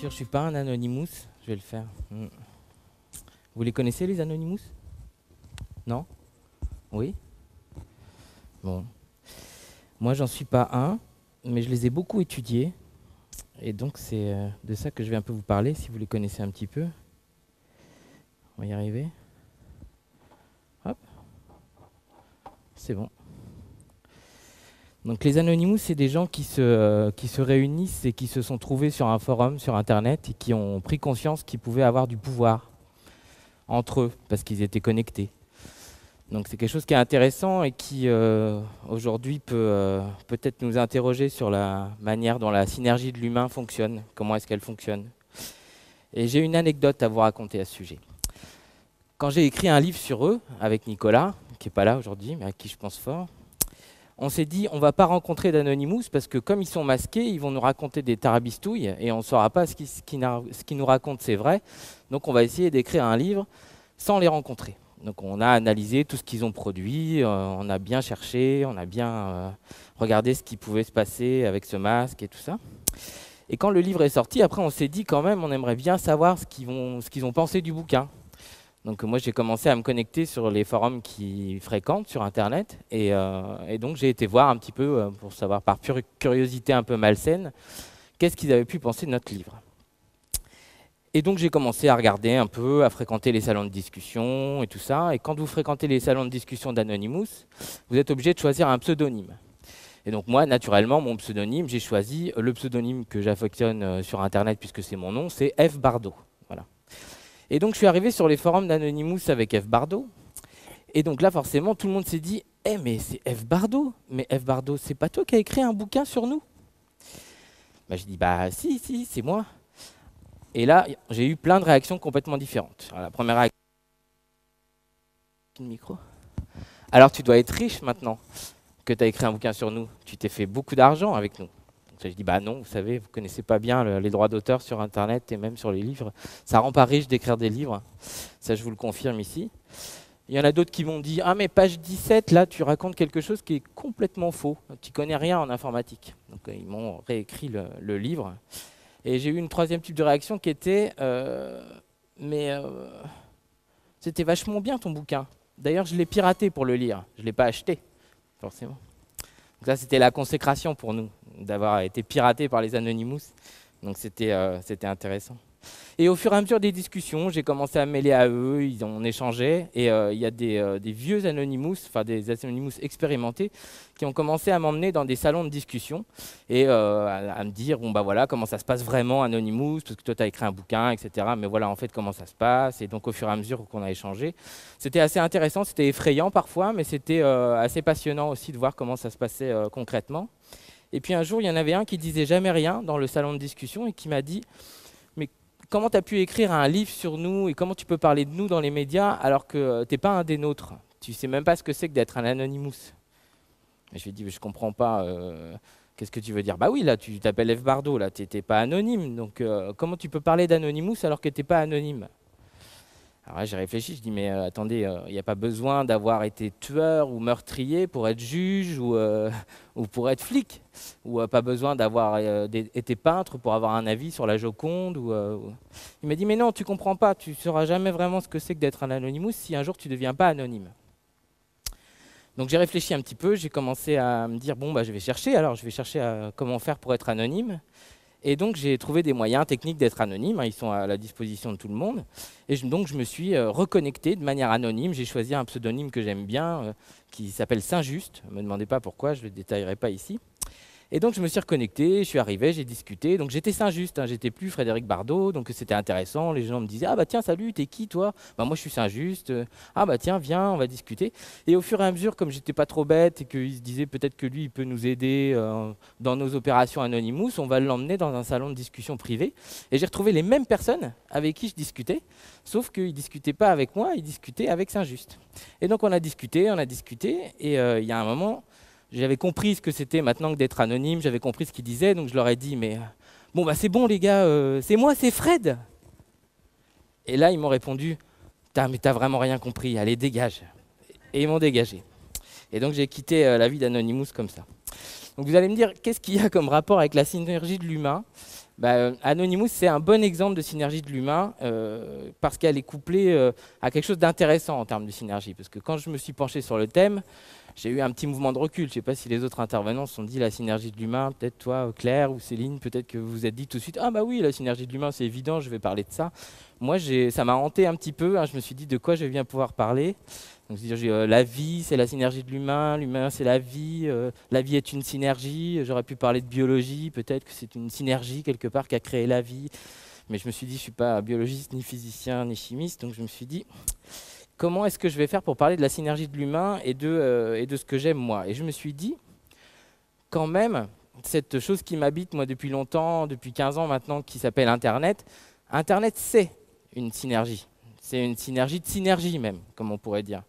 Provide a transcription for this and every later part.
sûr, je suis pas un Anonymous. Je vais le faire. Vous les connaissez, les Anonymous? Non? Oui? Bon. Moi, j'en suis pas un, mais je les ai beaucoup étudiés. Et donc, c'est de ça que je vais un peu vous parler, si vous les connaissez un petit peu. On va y arriver. Hop. C'est bon. Donc les Anonymous, c'est des gens qui se réunissent et qui se sont trouvés sur un forum, sur Internet, et qui ont pris conscience qu'ils pouvaient avoir du pouvoir entre eux, parce qu'ils étaient connectés. Donc c'est quelque chose qui est intéressant et qui, aujourd'hui, peut peut-être nous interroger sur la manière dont la synergie de l'humain fonctionne, comment est-ce qu'elle fonctionne. Et j'ai une anecdote à vous raconter à ce sujet. Quand j'ai écrit un livre sur eux, avec Nicolas, qui n'est pas là aujourd'hui, mais à qui je pense fort, on s'est dit, on ne va pas rencontrer d'Anonymous parce que comme ils sont masqués, ils vont nous raconter des tarabistouilles et on ne saura pas ce qu'ils nous racontent, c'est vrai. Donc on va essayer d'écrire un livre sans les rencontrer. Donc on a analysé tout ce qu'ils ont produit, on a bien cherché, on a bien regardé ce qui pouvait se passer avec ce masque et tout ça. Et quand le livre est sorti, après on s'est dit quand même, on aimerait bien savoir ce qu'ils ont pensé du bouquin. Donc moi j'ai commencé à me connecter sur les forums qu'ils fréquentent sur Internet et donc j'ai été voir un petit peu, pour savoir par pure curiosité un peu malsaine, qu'est-ce qu'ils avaient pu penser de notre livre. Et donc j'ai commencé à regarder un peu, à fréquenter les salons de discussion et tout ça. Et quand vous fréquentez les salons de discussion d'Anonymous, vous êtes obligé de choisir un pseudonyme. Et donc moi, naturellement, mon pseudonyme, j'ai choisi le pseudonyme que j'affectionne sur Internet puisque c'est mon nom, c'est F. Bardot. Voilà. Et donc je suis arrivé sur les forums d'Anonymous avec F. Bardot. Et donc là, forcément, tout le monde s'est dit « Eh, mais c'est F. Bardot. Mais F. Bardot, c'est pas toi qui as écrit un bouquin sur nous ?» Bah, je dis « Bah si, c'est moi. » Et là, j'ai eu plein de réactions complètement différentes. Alors, la première réaction... Micro. Alors tu dois être riche maintenant que tu as écrit un bouquin sur nous. Tu t'es fait beaucoup d'argent avec nous. Je dis, bah non, vous savez, vous ne connaissez pas bien les droits d'auteur sur Internet et même sur les livres. Ça ne rend pas riche d'écrire des livres. Ça, je vous le confirme ici. Il y en a d'autres qui m'ont dit, ah mais page 17, là, tu racontes quelque chose qui est complètement faux. Tu ne connais rien en informatique. Donc, ils m'ont réécrit le livre. Et j'ai eu une troisième type de réaction qui était, c'était vachement bien ton bouquin. D'ailleurs, je l'ai piraté pour le lire. Je ne l'ai pas acheté, forcément. Donc ça, c'était la consécration pour nous, d'avoir été piraté par les Anonymous. Donc c'était intéressant. Et au fur et à mesure des discussions, j'ai commencé à me mêler à eux, on échangeait. Et il y a des vieux Anonymous, enfin des Anonymous expérimentés, qui ont commencé à m'emmener dans des salons de discussion et à me dire, bon bah voilà, comment ça se passe vraiment Anonymous, parce que toi tu as écrit un bouquin, etc. Mais voilà en fait comment ça se passe. Et donc au fur et à mesure qu'on a échangé, c'était assez intéressant, c'était effrayant parfois, mais c'était assez passionnant aussi de voir comment ça se passait concrètement. Et puis un jour, il y en avait un qui disait jamais rien dans le salon de discussion et qui m'a dit, mais comment tu as pu écrire un livre sur nous et comment tu peux parler de nous dans les médias alors que tu n'es pas un des nôtres? Tu ne sais même pas ce que c'est que d'être un Anonymous. Et je lui ai dit, je ne comprends pas, qu'est-ce que tu veux dire? Bah oui, là, tu t'appelles F. Bardot, là, tu n'étais pas anonyme, donc comment tu peux parler d'Anonymous alors que tu n'es pas anonyme? Alors là, j'ai réfléchi, je dis, mais attendez, il n'y a pas besoin d'avoir été tueur ou meurtrier pour être juge ou pour être flic, ou pas besoin d'avoir été peintre pour avoir un avis sur la Joconde. Il m'a dit, mais non, tu comprends pas, tu ne sauras jamais vraiment ce que c'est que d'être un Anonymous si un jour tu ne deviens pas anonyme. Donc j'ai réfléchi un petit peu, j'ai commencé à me dire, bon, bah, je vais chercher comment faire pour être anonyme. Et donc j'ai trouvé des moyens techniques d'être anonyme, ils sont à la disposition de tout le monde. Et donc je me suis reconnecté de manière anonyme, j'ai choisi un pseudonyme que j'aime bien, qui s'appelle Saint-Just, ne me demandez pas pourquoi, je ne le détaillerai pas ici. Et donc je me suis reconnecté, je suis arrivé, j'ai discuté, donc j'étais Saint-Just, j'étais plus Frédéric Bardot, donc c'était intéressant, les gens me disaient « Ah bah tiens, salut, t'es qui toi ?» Bah moi je suis Saint-Just, « Ah bah tiens, viens, on va discuter. » Et au fur et à mesure, comme j'étais pas trop bête et qu'il se disait peut-être que lui il peut nous aider dans nos opérations Anonymous, on va l'emmener dans un salon de discussion privé. Et j'ai retrouvé les mêmes personnes avec qui je discutais, sauf qu'ils ne discutaient pas avec moi, ils discutaient avec Saint-Just. Et donc on a discuté, et il y a un moment... J'avais compris ce que c'était maintenant que d'être anonyme, j'avais compris ce qu'ils disaient, donc je leur ai dit, mais bon, bah c'est bon les gars, c'est moi, c'est Fred. Et là, ils m'ont répondu, mais t'as vraiment rien compris, allez, dégage. Et ils m'ont dégagé. Et donc j'ai quitté la vie d'Anonymous comme ça. Donc vous allez me dire, qu'est-ce qu'il y a comme rapport avec la synergie de l'humain Anonymous, c'est un bon exemple de synergie de l'humain parce qu'elle est couplée à quelque chose d'intéressant en termes de synergie. Parce que quand je me suis penché sur le thème, j'ai eu un petit mouvement de recul. Je ne sais pas si les autres intervenants se sont dit la synergie de l'humain, peut-être toi, Claire ou Céline, peut-être que vous vous êtes dit tout de suite « Ah bah oui, la synergie de l'humain, c'est évident, je vais parler de ça ». Moi, ça m'a hanté un petit peu, hein, je me suis dit de quoi je vais bien pouvoir parler. Donc, la vie, c'est la synergie de l'humain c'est la vie est une synergie. J'aurais pu parler de biologie, peut-être que c'est une synergie quelque part qui a créé la vie. Mais je me suis dit, je ne suis pas biologiste, ni physicien, ni chimiste, donc je me suis dit, comment est-ce que je vais faire pour parler de la synergie de l'humain et de ce que j'aime moi? Et je me suis dit, quand même, cette chose qui m'habite moi depuis longtemps, depuis 15 ans maintenant, qui s'appelle Internet, Internet c'est une synergie. C'est une synergie de synergie même, comme on pourrait dire.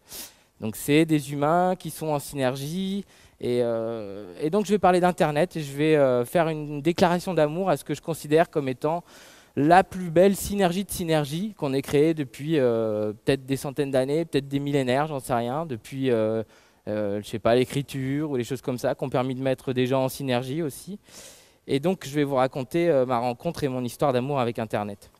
Donc c'est des humains qui sont en synergie. Et donc je vais parler d'Internet et je vais faire une déclaration d'amour à ce que je considère comme étant la plus belle synergie de synergie qu'on ait créée depuis peut-être des centaines d'années, peut-être des millénaires, j'en sais rien, depuis je sais pas, l'écriture ou les choses comme ça, qui ont permis de mettre des gens en synergie aussi. Et donc je vais vous raconter ma rencontre et mon histoire d'amour avec Internet.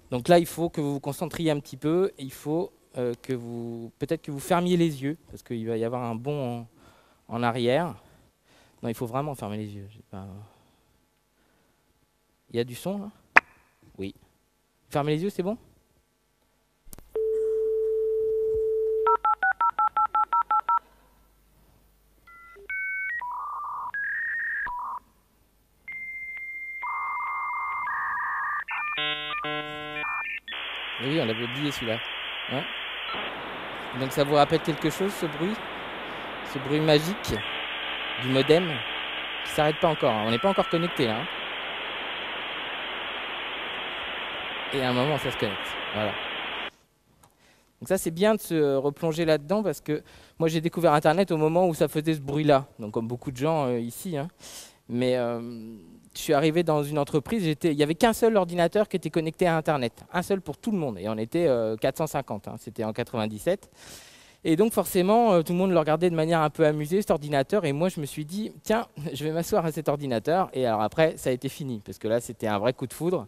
Donc là, il faut que vous vous concentriez un petit peu. Il faut peut-être que vous fermiez les yeux, parce qu'il va y avoir un bond en arrière. Non, il faut vraiment fermer les yeux. Il y a du son, là? Oui. Fermez les yeux, c'est bon? Oui, on l'avait oublié celui-là. Ouais. Donc ça vous rappelle quelque chose, ce bruit magique du modem qui ne s'arrête pas encore, hein. On n'est pas encore connecté là, hein. Et à un moment, ça se connecte. Voilà. Donc ça, c'est bien de se replonger là-dedans parce que moi, j'ai découvert Internet au moment où ça faisait ce bruit-là. Donc comme beaucoup de gens ici, hein. Mais je suis arrivé dans une entreprise, il n'y avait qu'un seul ordinateur qui était connecté à Internet. Un seul pour tout le monde. Et on était 450, hein. C'était en 97. Et donc forcément, tout le monde le regardait de manière un peu amusée, cet ordinateur. Et moi, je me suis dit, tiens, je vais m'asseoir à cet ordinateur. Et alors après, ça a été fini. Parce que là, c'était un vrai coup de foudre.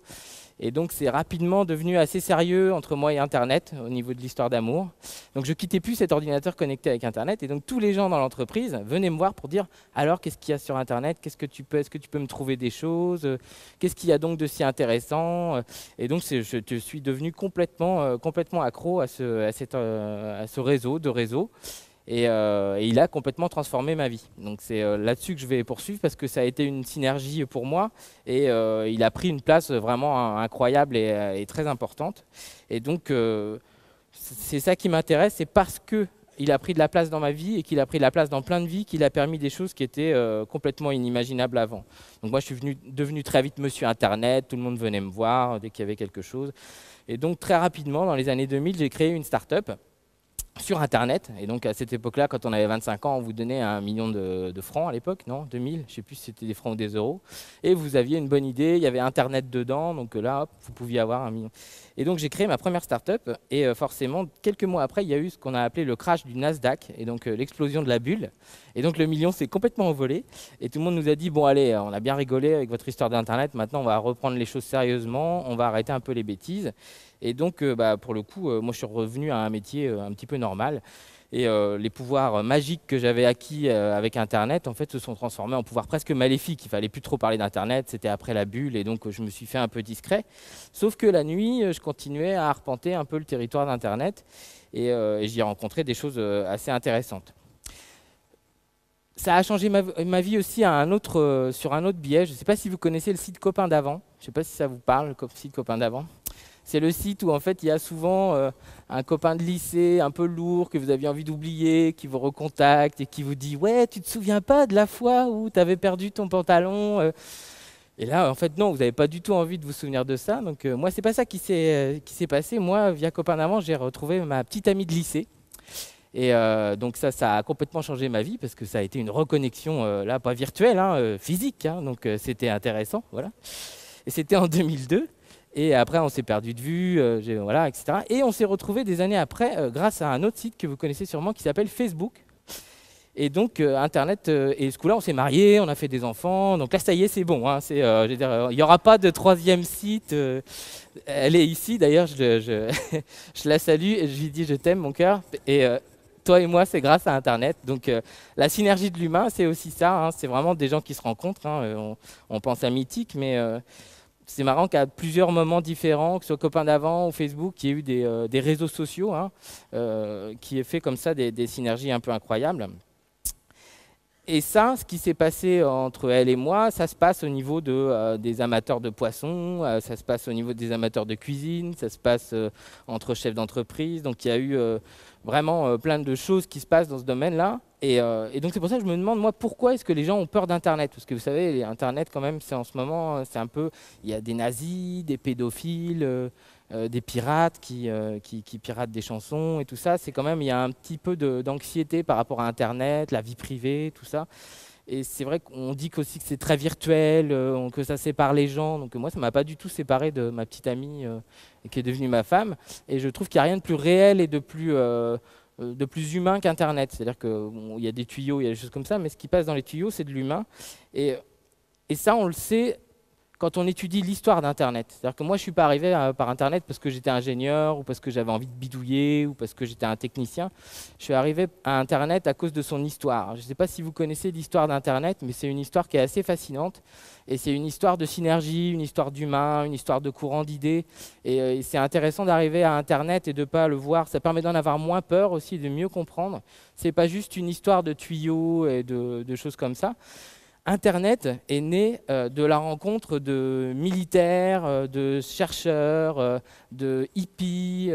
Et donc, c'est rapidement devenu assez sérieux entre moi et Internet, au niveau de l'histoire d'amour. Donc, je ne quittais plus cet ordinateur connecté avec Internet. Et donc, tous les gens dans l'entreprise venaient me voir pour dire, alors, qu'est-ce qu'il y a sur Internet? Est-ce que tu peux me trouver des choses? Qu'est-ce qu'il y a donc de si intéressant? Et donc, je suis devenu complètement accro à ce réseau de réseaux. Et il a complètement transformé ma vie. Donc c'est là-dessus que je vais poursuivre parce que ça a été une synergie pour moi et il a pris une place vraiment incroyable et très importante. Et donc c'est ça qui m'intéresse, c'est parce qu'il a pris de la place dans ma vie et qu'il a pris de la place dans plein de vies qu'il a permis des choses qui étaient complètement inimaginables avant. Donc moi je suis devenu très vite monsieur Internet, tout le monde venait me voir dès qu'il y avait quelque chose. Et donc très rapidement, dans les années 2000, j'ai créé une start-up sur Internet. Et donc à cette époque-là, quand on avait 25 ans, on vous donnait 1 million de francs à l'époque, non 2000, je ne sais plus si c'était des francs ou des euros. Et vous aviez une bonne idée, il y avait Internet dedans, donc là, hop, vous pouviez avoir 1 million. Et donc j'ai créé ma première start-up et forcément, quelques mois après, il y a eu ce qu'on a appelé le crash du Nasdaq, et donc l'explosion de la bulle. Et donc le million s'est complètement envolé. Et tout le monde nous a dit, bon allez, on a bien rigolé avec votre histoire d'Internet, maintenant on va reprendre les choses sérieusement, on va arrêter un peu les bêtises. Et donc, pour le coup, moi, je suis revenu à un métier un petit peu normal. Et les pouvoirs magiques que j'avais acquis avec Internet, en fait, se sont transformés en pouvoirs presque maléfiques. Il fallait plus trop parler d'Internet, c'était après la bulle, et donc je me suis fait un peu discret. Sauf que la nuit, je continuais à arpenter un peu le territoire d'Internet, et j'y ai rencontré des choses assez intéressantes. Ça a changé ma vie aussi sur un autre biais. Je ne sais pas si vous connaissez le site Copain d'avant. Je ne sais pas si ça vous parle, le site Copain d'avant. C'est le site où en fait il y a souvent un copain de lycée un peu lourd que vous aviez envie d'oublier, qui vous recontacte et qui vous dit « Ouais, tu te souviens pas de la fois où tu avais perdu ton pantalon ?» Et là, en fait, non, vous n'avez pas du tout envie de vous souvenir de ça. Donc moi, c'est pas ça qui s'est passé. Moi, via Copain d'avant, j'ai retrouvé ma petite amie de lycée. Et donc ça a complètement changé ma vie parce que ça a été une reconnexion, là, pas virtuelle, hein, physique. Hein, donc c'était intéressant, voilà. Et c'était en 2002. Et après, on s'est perdu de vue, voilà, etc. Et on s'est retrouvés des années après grâce à un autre site que vous connaissez sûrement qui s'appelle Facebook. Et donc, Internet, et ce coup-là, on s'est mariés, on a fait des enfants. Donc là, ça y est, c'est bon. Hein, je veux dire, il n'y aura pas de troisième site. Elle est ici, d'ailleurs, je la salue et je lui dis je t'aime, mon cœur. Et toi et moi, c'est grâce à Internet. Donc, la synergie de l'humain, c'est aussi ça. Hein, c'est vraiment des gens qui se rencontrent. Hein, on pense à Mythique, mais c'est marrant qu'à plusieurs moments différents, que ce soit Copain d'avant ou Facebook, il y ait eu des réseaux sociaux hein, qui aient fait comme ça des synergies un peu incroyables. Et ça, ce qui s'est passé entre elle et moi, ça se passe au niveau des amateurs de poissons, ça se passe au niveau des amateurs de cuisine, ça se passe entre chefs d'entreprise. Donc il y a eu vraiment plein de choses qui se passent dans ce domaine-là. Et donc c'est pour ça que je me demande, moi, pourquoi est-ce que les gens ont peur d'Internet? Parce que vous savez, Internet, quand même, c'est en ce moment, c'est un peu... Il y a des nazis, des pédophiles... des pirates qui piratent des chansons et tout ça, c'est quand même, il y a un petit peu d'anxiété par rapport à Internet, la vie privée, tout ça. Et c'est vrai qu'on dit aussi que c'est très virtuel, que ça sépare les gens. Donc moi, ça ne m'a pas du tout séparé de ma petite amie qui est devenue ma femme. Et je trouve qu'il n'y a rien de plus réel et de plus humain qu'Internet. C'est-à-dire qu'il y a des tuyaux, il y a des choses comme ça, mais ce qui passe dans les tuyaux, c'est de l'humain. Et ça, on le sait quand on étudie l'histoire d'Internet. C'est-à-dire que moi, je ne suis pas arrivé par Internet parce que j'étais ingénieur ou parce que j'avais envie de bidouiller ou parce que j'étais un technicien. Je suis arrivé à Internet à cause de son histoire. Je ne sais pas si vous connaissez l'histoire d'Internet, mais c'est une histoire qui est assez fascinante. Et c'est une histoire de synergie, une histoire d'humain, une histoire de courant d'idées. Et c'est intéressant d'arriver à Internet et de ne pas le voir. Ça permet d'en avoir moins peur aussi, de mieux comprendre. Ce n'est pas juste une histoire de tuyaux et de choses comme ça. Internet est né de la rencontre de militaires, de chercheurs, de hippies,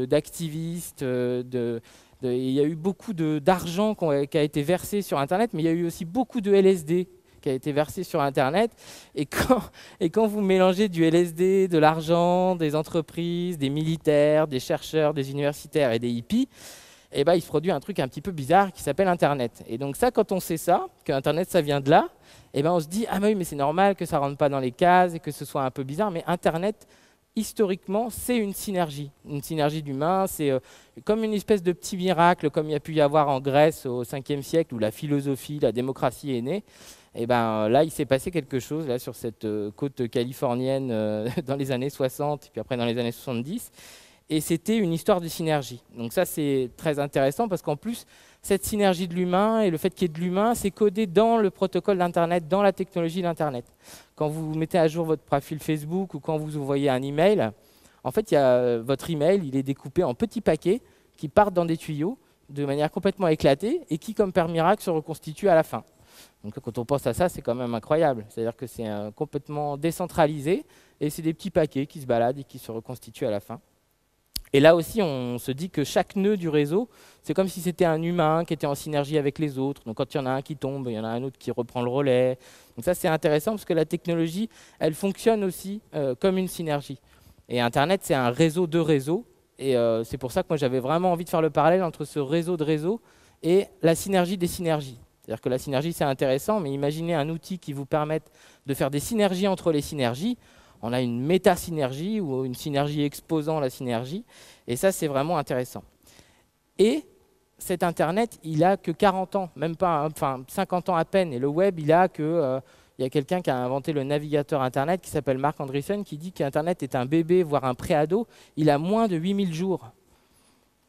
d'activistes. Il y a eu beaucoup d'argent qui a été versé sur Internet, mais il y a eu aussi beaucoup de LSD qui a été versé sur Internet. Et quand vous mélangez du LSD, de l'argent, des entreprises, des militaires, des chercheurs, des universitaires et des hippies, et il se produit un truc un petit peu bizarre qui s'appelle Internet. Et donc ça, quand on sait ça, que Internet, ça vient de là, on se dit, ah oui, mais c'est normal que ça ne rentre pas dans les cases et que ce soit un peu bizarre, mais Internet, historiquement, c'est une synergie d'humains, c'est comme une espèce de petit miracle, comme il y a pu y avoir en Grèce au 5e siècle, où la philosophie, la démocratie est née. Là, il s'est passé quelque chose là, sur cette côte californienne dans les années 60, et puis après dans les années 70. Et c'était une histoire de synergie. Donc ça, c'est très intéressant parce qu'en plus, cette synergie de l'humain et le fait qu'il y ait de l'humain, c'est codé dans le protocole d'Internet, dans la technologie d'Internet. Quand vous mettez à jour votre profil Facebook ou quand vous envoyez un email, en fait, votre email, il est découpé en petits paquets qui partent dans des tuyaux de manière complètement éclatée et qui, comme par miracle, se reconstituent à la fin. Donc quand on pense à ça, c'est quand même incroyable. C'est-à-dire que c'est complètement décentralisé et c'est des petits paquets qui se baladent et qui se reconstituent à la fin. Et là aussi, on se dit que chaque nœud du réseau, c'est comme si c'était un humain qui était en synergie avec les autres. Donc quand il y en a un qui tombe, il y en a un autre qui reprend le relais. Donc ça, c'est intéressant parce que la technologie, elle fonctionne aussi comme une synergie. Et Internet, c'est un réseau de réseaux. Et c'est pour ça que moi, j'avais vraiment envie de faire le parallèle entre ce réseau de réseaux et la synergie des synergies. C'est-à-dire que la synergie, c'est intéressant, mais imaginez un outil qui vous permette de faire des synergies entre les synergies. On a une méta-synergie ou une synergie exposant la synergie. Et ça, c'est vraiment intéressant. Et cet Internet, il n'a que 40 ans, même pas, enfin 50 ans à peine. Et le web, il y a quelqu'un qui a inventé le navigateur Internet qui s'appelle Marc Andreessen qui dit qu'Internet est un bébé, voire un préado. Il a moins de 8000 jours.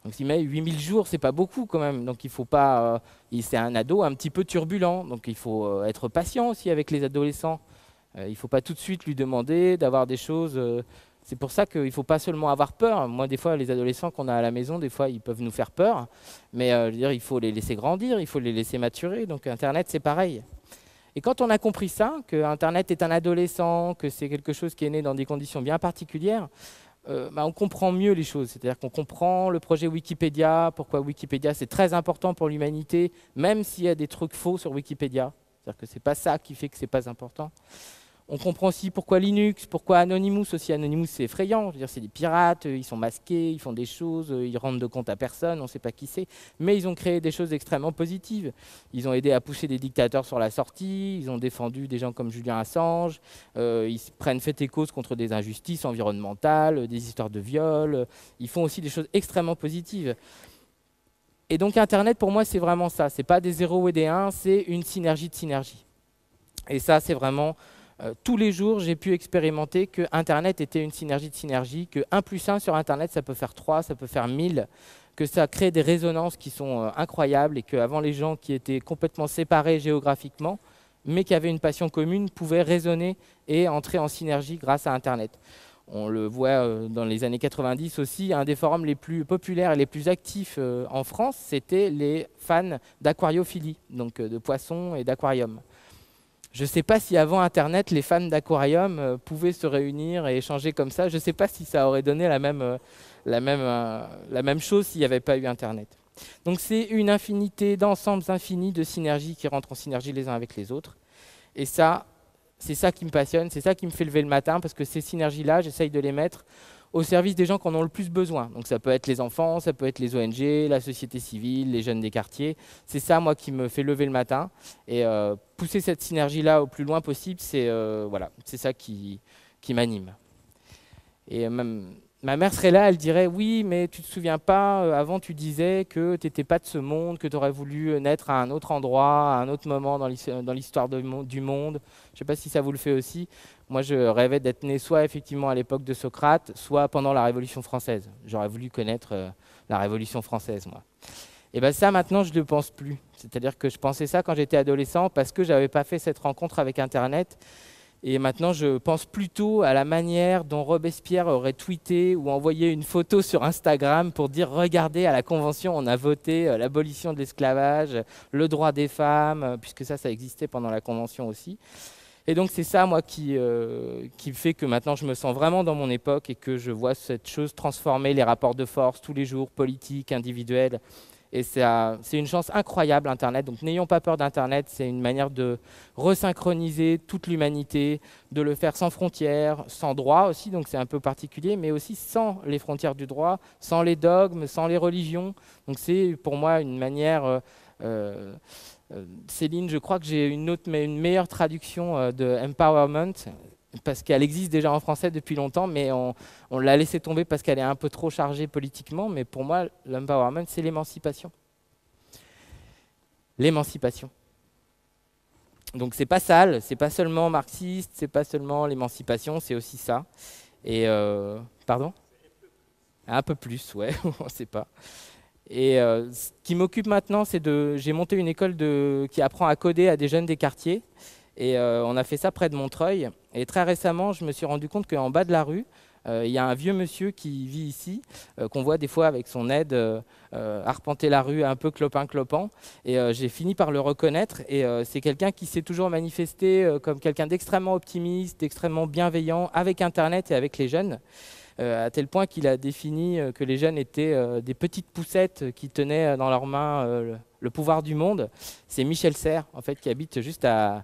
Donc s'il met 8000 jours, c'est pas beaucoup quand même. Donc il faut pas. C'est un ado un petit peu turbulent. Donc il faut être patient aussi avec les adolescents. Il ne faut pas tout de suite lui demander d'avoir des choses. C'est pour ça qu'il ne faut pas seulement avoir peur. Moi, des fois, les adolescents qu'on a à la maison, des fois, ils peuvent nous faire peur. Mais je veux dire, il faut les laisser grandir, il faut les laisser maturer. Donc Internet, c'est pareil. Et quand on a compris ça, que Internet est un adolescent, que c'est quelque chose qui est né dans des conditions bien particulières, on comprend mieux les choses. C'est-à-dire qu'on comprend le projet Wikipédia, pourquoi Wikipédia, c'est très important pour l'humanité, même s'il y a des trucs faux sur Wikipédia. C'est-à-dire que ce n'est pas ça qui fait que ce n'est pas important. On comprend aussi pourquoi Linux, pourquoi Anonymous aussi. Anonymous, c'est effrayant. Je veux dire, c'est des pirates, ils sont masqués, ils font des choses, ils rendent de compte à personne, on ne sait pas qui c'est. Mais ils ont créé des choses extrêmement positives. Ils ont aidé à pousser des dictateurs sur la sortie, ils ont défendu des gens comme Julian Assange, ils prennent fait et cause contre des injustices environnementales, des histoires de viol. Ils font aussi des choses extrêmement positives. Et donc Internet, pour moi, c'est vraiment ça. C'est pas des 0 et des 1, c'est une synergie de synergie. Et ça, c'est vraiment... tous les jours, j'ai pu expérimenter que Internet était une synergie de synergie, que 1 plus 1 sur Internet, ça peut faire 3, ça peut faire 1000, que ça crée des résonances qui sont incroyables et qu'avant, les gens qui étaient complètement séparés géographiquement, mais qui avaient une passion commune, pouvaient raisonner et entrer en synergie grâce à Internet. On le voit dans les années 90 aussi, un des forums les plus populaires et les plus actifs en France, c'était les fans d'aquariophilie, donc de poissons et d'aquarium. Je ne sais pas si avant Internet, les fans d'aquarium pouvaient se réunir et échanger comme ça. Je ne sais pas si ça aurait donné la même chose s'il n'y avait pas eu Internet. Donc c'est une infinité d'ensembles infinis de synergies qui rentrent en synergie les uns avec les autres. Et ça, c'est ça qui me passionne, c'est ça qui me fait lever le matin, parce que ces synergies-là, j'essaye de les mettre au service des gens qui en ont le plus besoin. Donc ça peut être les enfants, ça peut être les ONG, la société civile, les jeunes des quartiers. C'est ça, moi, qui me fait lever le matin. Et pousser cette synergie-là au plus loin possible, c'est voilà, c'est ça qui m'anime. Et ma mère serait là, elle dirait « Oui, mais tu ne te souviens pas, avant tu disais que tu n'étais pas de ce monde, que tu aurais voulu naître à un autre endroit, à un autre moment dans l'histoire du monde. » Je ne sais pas si ça vous le fait aussi. Moi, je rêvais d'être né soit effectivement à l'époque de Socrate, soit pendant la Révolution française. J'aurais voulu connaître la Révolution française, moi. Et bien ça, maintenant, je ne le pense plus. C'est-à-dire que je pensais ça quand j'étais adolescent parce que je n'avais pas fait cette rencontre avec Internet. Et maintenant, je pense plutôt à la manière dont Robespierre aurait tweeté ou envoyé une photo sur Instagram pour dire « Regardez, à la Convention, on a voté l'abolition de l'esclavage, le droit des femmes, puisque ça existait pendant la Convention aussi. » Et donc, c'est ça, moi, qui fait que maintenant, je me sens vraiment dans mon époque et que je vois cette chose transformer les rapports de force tous les jours, politiques, individuels. Et c'est une chance incroyable, Internet. Donc n'ayons pas peur d'Internet, c'est une manière de resynchroniser toute l'humanité, de le faire sans frontières, sans droit aussi, donc c'est un peu particulier, mais aussi sans les frontières du droit, sans les dogmes, sans les religions. Donc c'est pour moi une manière... Céline, je crois que j'ai une meilleure traduction de empowerment, parce qu'elle existe déjà en français depuis longtemps, mais on l'a laissée tomber parce qu'elle est un peu trop chargée politiquement. Mais pour moi, l'empowerment, c'est l'émancipation. L'émancipation. Donc c'est pas sale, c'est pas seulement marxiste, c'est pas seulement l'émancipation, c'est aussi ça. Et pardon ? Un peu plus, ouais, on ne sait pas. Et ce qui m'occupe maintenant, c'est j'ai monté une école qui apprend à coder à des jeunes des quartiers. Et on a fait ça près de Montreuil. Et très récemment, je me suis rendu compte qu'en bas de la rue, il y a un vieux monsieur qui vit ici, qu'on voit des fois avec son aide arpenter la rue un peu clopin-clopant. Et j'ai fini par le reconnaître. Et c'est quelqu'un qui s'est toujours manifesté comme quelqu'un d'extrêmement optimiste, d'extrêmement bienveillant avec Internet et avec les jeunes. À tel point qu'il a défini que les jeunes étaient des petites poussettes qui tenaient dans leurs mains le pouvoir du monde. C'est Michel Serres, en fait, qui habite juste à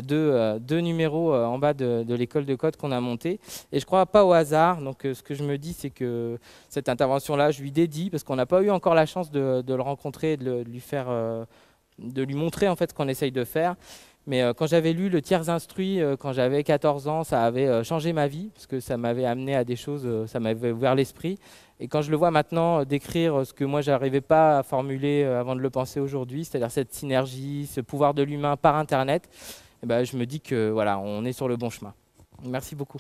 deux numéros en bas de l'école de code qu'on a montée. Et je ne crois pas au hasard. Donc ce que je me dis, c'est que cette intervention-là, je lui dédie, parce qu'on n'a pas eu encore la chance de le rencontrer et de lui montrer en fait, ce qu'on essaye de faire. Mais quand j'avais lu Le Tiers Instruit, quand j'avais 14 ans, ça avait changé ma vie, parce que ça m'avait amené à des choses, ça m'avait ouvert l'esprit. Et quand je le vois maintenant décrire ce que moi, je n'arrivais pas à formuler avant de le penser aujourd'hui, c'est-à-dire cette synergie, ce pouvoir de l'humain par Internet, eh ben, je me dis que voilà, on est sur le bon chemin. Merci beaucoup.